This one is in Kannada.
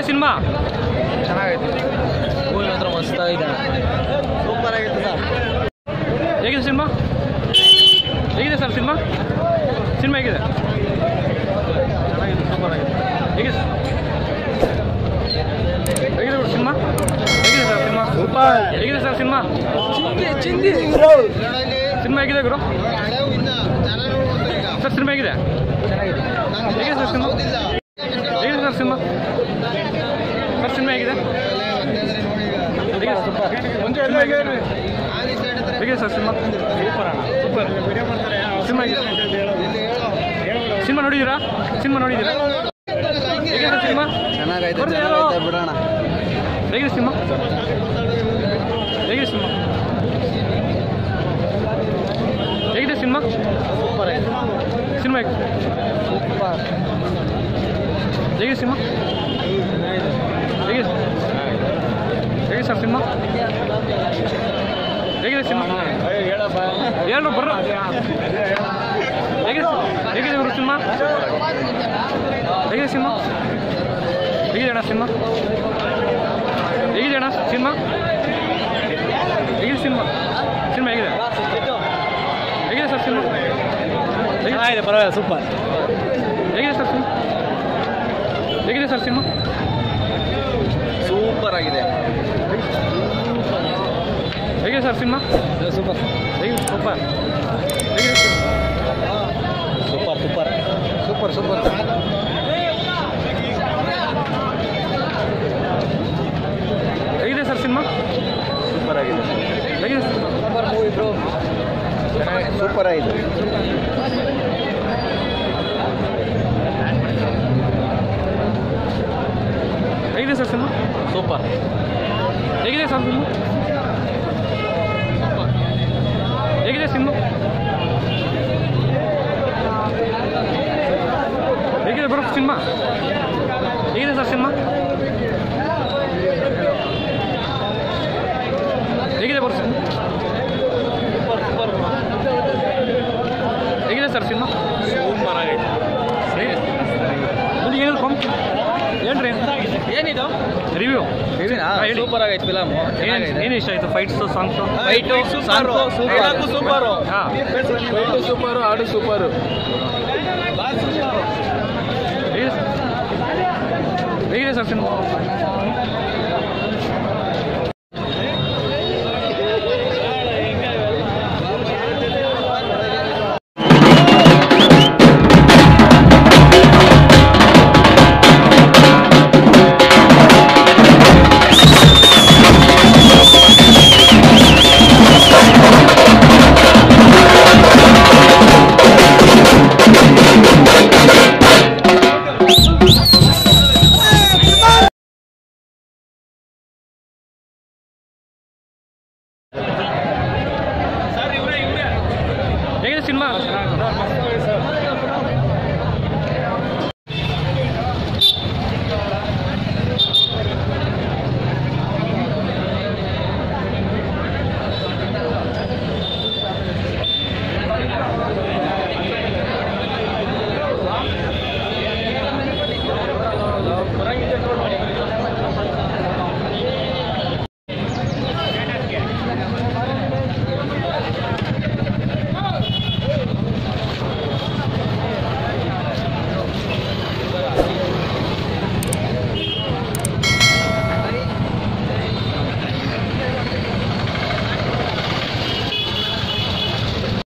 ಸಿನಿಮಾ? ಚೆನ್ನಾಗೈತೆ. ಮೂವಿ ಮಾತ್ರ ಮಸ್ತಾಗಿದೆ, ಸೂಪರ್ ಆಗಿತ್ತು ಸರ್. ಹೇಗಿದೆ ಸಿನಿಮಾ? ಹೇಗಿದೆ ಸರ್ ಸಿನಿಮಾ? ಸಿನಿಮಾ ಹೇಗಿದೆ? ಚೆನ್ನಾಗಿದೆ, ಸೂಪರ್ ಆಗಿದೆ. ಹೇಗಿದೆ ಹೇಗಿದೆ ಸಿನಿಮಾ? ಹೇಗಿದೆ ಸರ್ ಸಿನಿಮಾ? ಸೂಪರ್. ಹೇಗಿದೆ ಸರ್ ಸಿನಿಮಾ? ಚಿಂದಿ ಸಿನಿಮಾ ಹೇಗಿದೆ ಗುರು ಸರ್? ಸಿನಿಮಾ ಹೇಗಿದೆ? ಹೇಗಿದೆ ಸರ್ ಸಿನಿಮಾ? ಹೇಗಿದೆ ಸರ್ ಸಿನಿಮಾ? ಸರ್ ಸಿನಿಮಾ ಹೇಗಿದೆ? ಹೇಗಿದೆ ಸರ್ ಸಿನಿಮಾ? ಸಿನಿಮಾ ಹೇಗಿದೆ? ಸಿನಿಮಾ ನೋಡಿದ್ದೀರಾ? ಸಿನಿಮಾ ನೋಡಿದ್ದೀರಾ? ಹೇಗಿದೆ ಸರ್ ಸಿನಿಮಾ? ಚೆನ್ನಾಗೈತೆ, ಬಿಡೋಣ. ಹೇಗಿದೆ ಸಿನಿಮಾ? ಹೇಗಿದೆ ಸಿನಿಮಾ? ಹೇಗಿದೆ ಸಿನಿಮಾ? ಸೂಪರ್ ಆಗಿದೆ. Cinema super. ಹೇಗಿದೆ ಸಿನಿಮಾ? ಹೇಗಿದೆ ಹೇಗಿದೆ ಸರ್ ಸಿನಿಮಾ? ಹೇಗಿದೆ ಸಿನಿಮಾ? ಹೇಳು ಬರ್ರ. ಹೇಗಿದೆ ಹೇಗಿದೆ ಇವರು ಸಿನಿಮಾ? ಹೇಗಿದೆ ಸಿನಿಮಾ? ಹೇಗಿದೆ ಅಣ್ಣ ಸಿನಿಮಾ? ಹೇಗಿದೆ ಅಣ್ಣ ಸಿನಿಮಾ? ಹೇಗಿದೆ ಸಿನಿಮಾ? ಸಿನಿಮಾ ಹೇಗಿದೆ? ಹೇಗಿದೆ ಸರ್ ಸಿನಿಮಾ? ಚೆನ್ನಾಗಿದೆ, ಪರವಾಗಿಲ್ಲ, ಸೂಪರ್. ಹೇಗಿದೆ ಸರ್ ಸಿನಿಮಾ? ಹೇಗಿದೆ ಸರ್ ಸಿನಿಮಾ? ಸೂಪರ್ ಆಗಿದೆ. ಹೇಗಿದೆ ಸರ್ ಸಿನಿಮಾ? ಸೂಪರ್. ಹೇಗಿದೆ ಸೂಪರ್? ಹೇಗಿದೆ ಸೂಪರ್ ಸೂಪರ್ ಸೂಪರ್ ಸೂಪರ್. ಹೇಗಿದೆ ಸರ್ ಸಿನಿಮಾ? ಸೂಪರ್ ಆಗಿದೆ. ಹೇಗಿದೆ ಸೂಪರ್ ಮೂವಿ ಬ್ರೋ. ಸೂಪರ್ ಆಗಿದೆ. ಹೇಗಿದೆ ಸರ್ ಸಿನಿಮಾ? ಸೂಪರ್. ಹೇಗಿದೆ ಸರ್ ಸಿನಿಮಾ? ಹೇಗಿದೆ ಸಿನಿಮಾ? ಹೇಗಿದೆ ಬರೋ ಸಿನಿಮಾ? ಹೇಗಿದೆ ಸರ್ ಸಿನಿಮಾ? ಹೇಗಿದೆ ಬರೋ ಸಿನಿಮಾ? ಹೇಗಿದೆ ಸರ್ ಸಿನಿಮಾ? ಸೂಪರ್ ಆಗೈತೆ. ಮುಂದೆ ಏನಿದ್ರು ಕಾಮ್ ಏನ್ರಿ ಏನಿದು ರಿವ್ಯೂ? ಸೂಪರ್ ಆಗೈತೆ ಫಿಲಮ್. ಏನು ಇಷ್ಟ ಆಯಿತು? Fights, songs? Fight super, super. ಹಾಂ, ಫೈಟು ಸೂಪರು, ಹಾಡು ಸೂಪರು. ಹೇಗಿದೆ ಸರ್ ಸಿನಿಮಾ? ಹೇಗಿದೆ ಸಿನಿಮಾ?